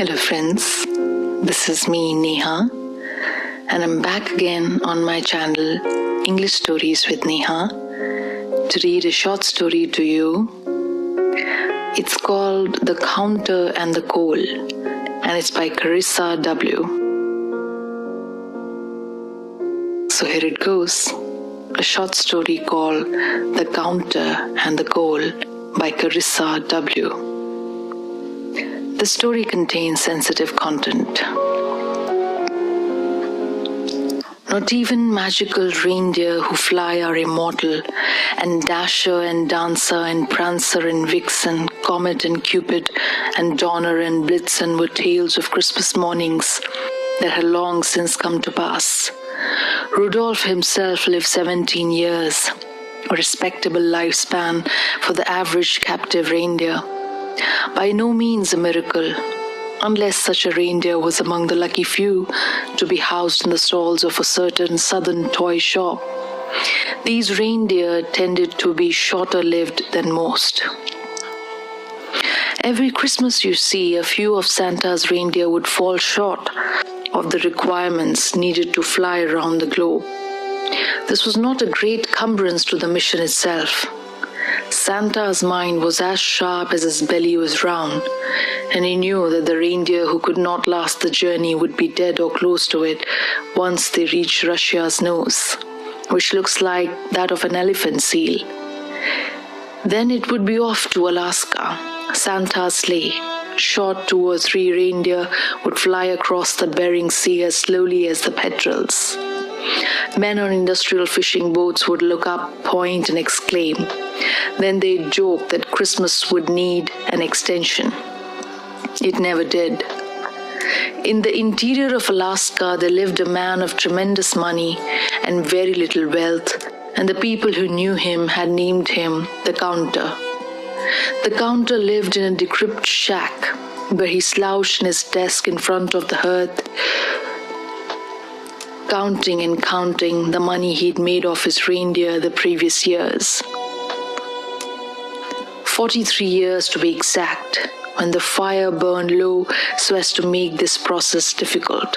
Hello friends, this is me Neha and I'm back again on my channel English Stories with Neha to read a short story to you. It's called The Counter and the Coal and it's by Karissa W. So here it goes, a short story called The Counter and the Coal by Karissa W. The story contains sensitive content. Not even magical reindeer who fly are immortal, and Dasher and Dancer and Prancer and Vixen, Comet and Cupid, and Donner and Blitzen were tales of Christmas mornings that had long since come to pass. Rudolph himself lived 17 years, a respectable lifespan for the average captive reindeer. By no means a miracle, unless such a reindeer was among the lucky few to be housed in the stalls of a certain southern toy shop. These reindeer tended to be shorter-lived than most. Every Christmas, you see, a few of Santa's reindeer would fall short of the requirements needed to fly around the globe. This was not a great cumbrance to the mission itself. Santa's mind was as sharp as his belly was round, and he knew that the reindeer who could not last the journey would be dead or close to it once they reached Russia's nose, which looks like that of an elephant seal. Then it would be off to Alaska. Santa's sleigh, short 2 or 3 reindeer, would fly across the Bering Sea as slowly as the petrels. Men on industrial fishing boats would look up, point, and exclaim. Then they'd joke that Christmas would need an extension. It never did. In the interior of Alaska, there lived a man of tremendous money and very little wealth, and the people who knew him had named him the Counter. The Counter lived in a decrepit shack, where he slouched in his desk in front of the hearth, counting and counting the money he'd made off his reindeer the previous years. 43 years to be exact, when the fire burned low so as to make this process difficult.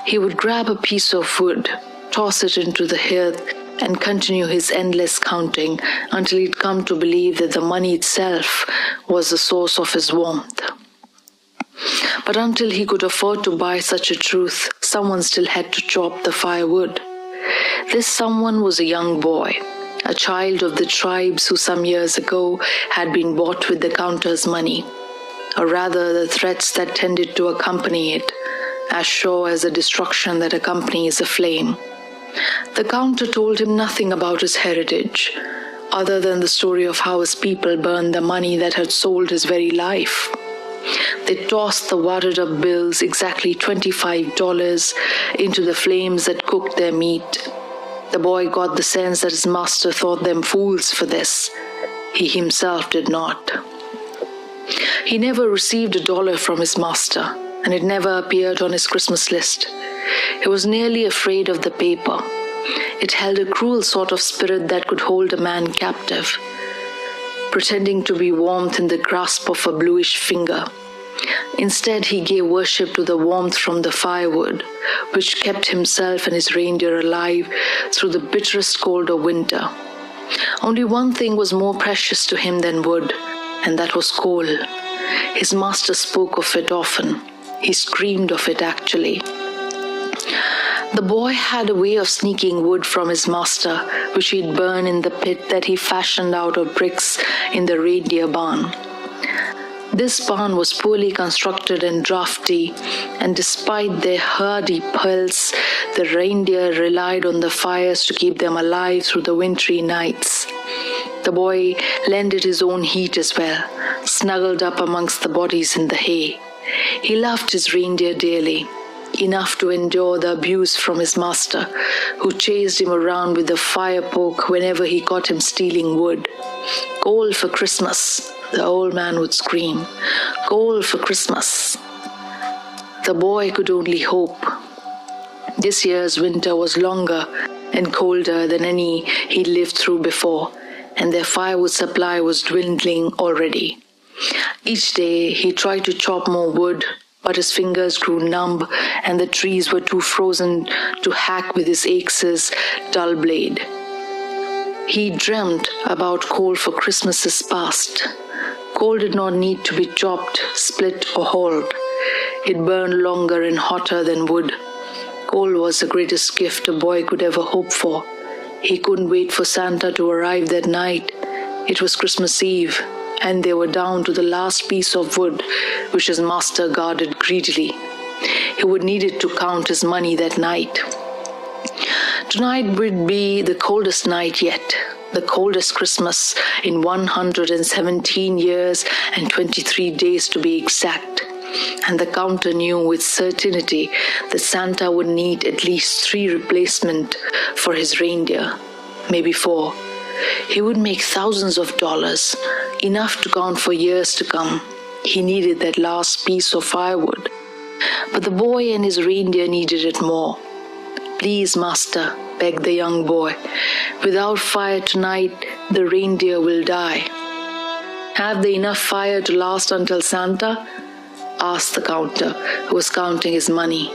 He would grab a piece of wood, toss it into the hearth, and continue his endless counting until he'd come to believe that the money itself was the source of his warmth. But until he could afford to buy such a truth, someone still had to chop the firewood. This someone was a young boy, a child of the tribes who some years ago had been bought with the Counter's money, or rather the threats that tended to accompany it, as sure as the destruction that accompanies a flame. The Counter told him nothing about his heritage, other than the story of how his people burned the money that had sold his very life. They tossed the wadded-up bills, exactly $25, into the flames that cooked their meat. The boy got the sense that his master thought them fools for this. He himself did not. He never received $1 from his master, and it never appeared on his Christmas list. He was nearly afraid of the paper. It held a cruel sort of spirit that could hold a man captive, pretending to be warmth in the grasp of a bluish finger. Instead, he gave worship to the warmth from the firewood, which kept himself and his reindeer alive through the bitterest cold of winter. Only one thing was more precious to him than wood, and that was coal. His master spoke of it often. He screamed of it, actually. The boy had a way of sneaking wood from his master, which he'd burn in the pit that he fashioned out of bricks in the reindeer barn. This barn was poorly constructed and drafty, and despite their hardy pelts, the reindeer relied on the fires to keep them alive through the wintry nights. The boy lended his own heat as well, snuggled up amongst the bodies in the hay. He loved his reindeer dearly, enough to endure the abuse from his master, who chased him around with a fire poke whenever he caught him stealing wood. "Coal for Christmas," the old man would scream. "Coal for Christmas." The boy could only hope. This year's winter was longer and colder than any he'd lived through before, and their firewood supply was dwindling already. Each day he tried to chop more wood, but his fingers grew numb and the trees were too frozen to hack with his axe's dull blade. He dreamt about coal for Christmases past. Coal did not need to be chopped, split, or hauled. It burned longer and hotter than wood. Coal was the greatest gift a boy could ever hope for. He couldn't wait for Santa to arrive that night. It was Christmas Eve, and they were down to the last piece of wood, which his master guarded greedily. He would need it to count his money that night. Tonight would be the coldest night yet, the coldest Christmas in 117 years and 23 days to be exact. And the counter knew with certainty that Santa would need at least 3 replacements for his reindeer, maybe 4. He would make thousands of dollars, enough to count for years to come. He needed that last piece of firewood. But the boy and his reindeer needed it more. "Please, master," begged the young boy. "Without fire tonight, the reindeer will die." "Have they enough fire to last until Santa?" asked the counter, who was counting his money.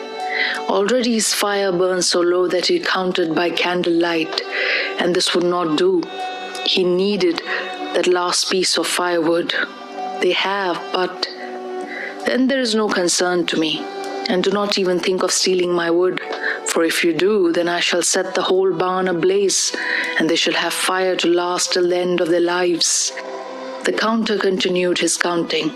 Already his fire burned so low that he counted by candlelight, and this would not do. He needed that last piece of firewood. "They have, but..." "Then there is no concern to me, and do not even think of stealing my wood, for if you do, then I shall set the whole barn ablaze, and they shall have fire to last till the end of their lives." The counter continued his counting.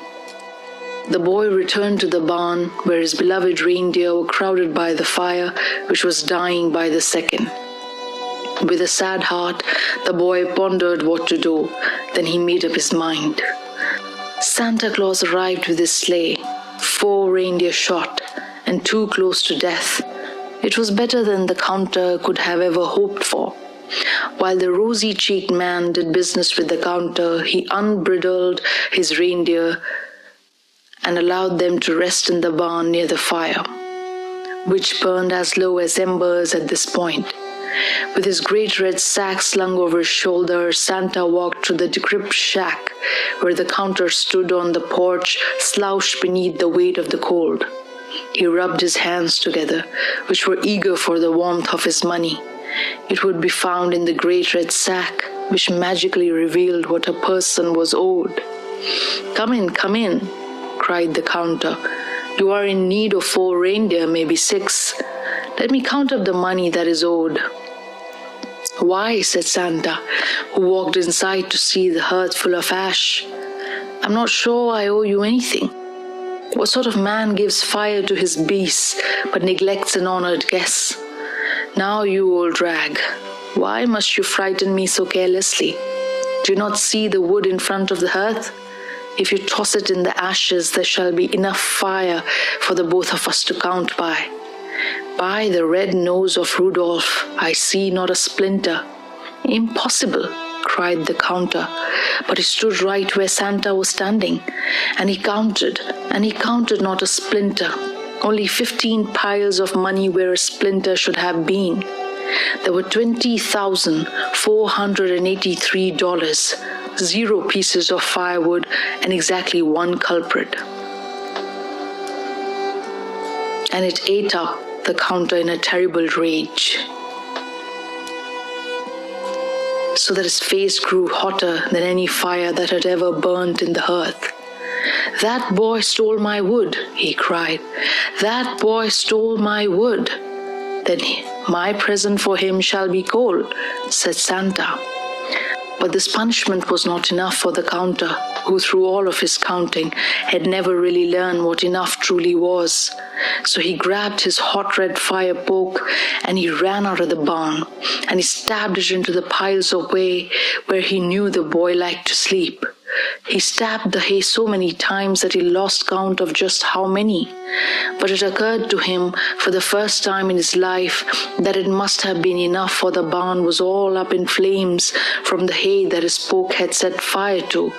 The boy returned to the barn, where his beloved reindeer were crowded by the fire, which was dying by the second. With a sad heart, the boy pondered what to do. Then he made up his mind. Santa Claus arrived with his sleigh, 4 reindeer shot, and 2 close to death. It was better than the counter could have ever hoped for. While the rosy-cheeked man did business with the counter, he unbridled his reindeer and allowed them to rest in the barn near the fire, which burned as low as embers at this point. With his great red sack slung over his shoulder, Santa walked to the decrepit shack where the counter stood on the porch, slouched beneath the weight of the cold. He rubbed his hands together, which were eager for the warmth of his money. It would be found in the great red sack, which magically revealed what a person was owed. Come in," cried the counter. "You are in need of 4 reindeer, maybe 6. Let me count up the money that is owed." "Why," said Santa, who walked inside to see the hearth full of ash, "I'm not sure I owe you anything. What sort of man gives fire to his beasts but neglects an honored guest? Now, you old rag, why must you frighten me so carelessly? Do you not see the wood in front of the hearth? If you toss it in the ashes, there shall be enough fire for the both of us to count by. By the red nose of Rudolph, I see not a splinter." "Impossible," cried the counter, but he stood right where Santa was standing, and he counted not a splinter, only 15 piles of money where a splinter should have been. There were $20,483, 0 pieces of firewood, and exactly 1 culprit. And it ate up the counter in a terrible rage, so that his face grew hotter than any fire that had ever burnt in the hearth. "That boy stole my wood," he cried. "That boy stole my wood." "Then my present for him shall be coal," said Santa. But this punishment was not enough for the counter, who through all of his counting had never really learned what enough truly was. So he grabbed his hot red fire poke and he ran out of the barn, and he stabbed it into the piles of hay where he knew the boy liked to sleep. He stabbed the hay so many times that he lost count of just how many. But it occurred to him for the first time in his life that it must have been enough, for the barn was all up in flames from the hay that his poke had set fire to,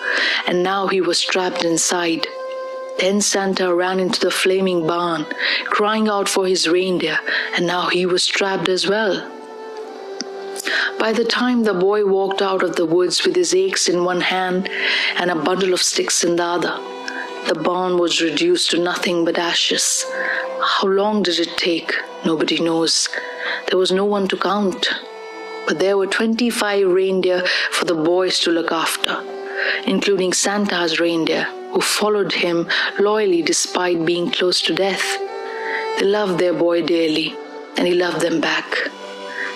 and now he was trapped inside. Then Santa ran into the flaming barn, crying out for his reindeer, and now he was trapped as well. By the time the boy walked out of the woods with his axe in one hand and a bundle of sticks in the other, The barn was reduced to nothing but ashes. How long did it take? Nobody knows. There was no one to count. But there were 25 reindeer for the boys to look after, including Santa's reindeer, who followed him loyally despite being close to death. They loved their boy dearly, and he loved them back.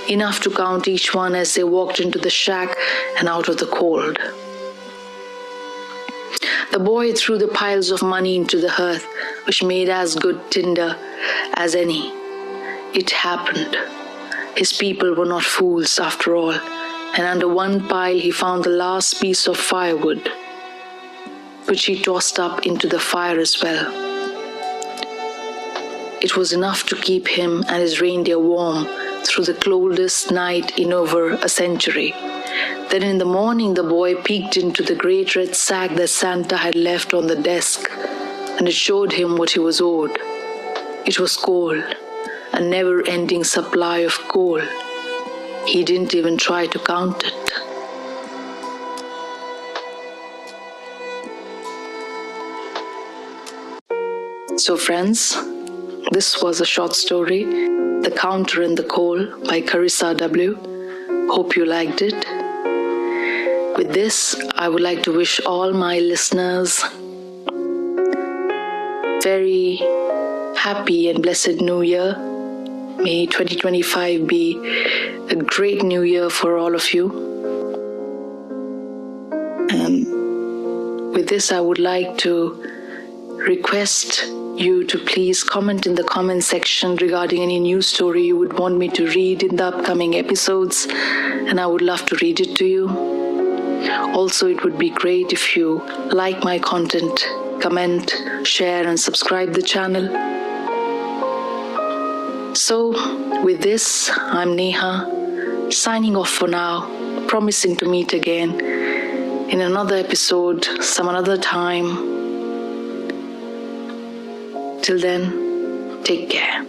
Enough to count each one as they walked into the shack and out of the cold. The boy threw the piles of money into the hearth, which made as good tinder as any. It happened. His people were not fools after all, and under one pile he found the last piece of firewood, which he tossed up into the fire as well. It was enough to keep him and his reindeer warm through the coldest night in over a century. Then in the morning the boy peeked into the great red sack that Santa had left on the desk, and it showed him what he was owed. It was coal, a never-ending supply of coal. He didn't even try to count it. So friends, this was a short story, The Counter and the Coal by Karissa W. Hope you liked it. With this, I would like to wish all my listeners very happy and blessed New Year. May 2025 be a great new year for all of you. And with this, I would like to request you to please comment in the comment section regarding any news story you would want me to read in the upcoming episodes, and I would love to read it to you. Also, it would be great if you like my content, comment, share, and subscribe the channel. So, with this, I'm Neha, signing off for now, promising to meet again in another episode some another time. Till then, take care.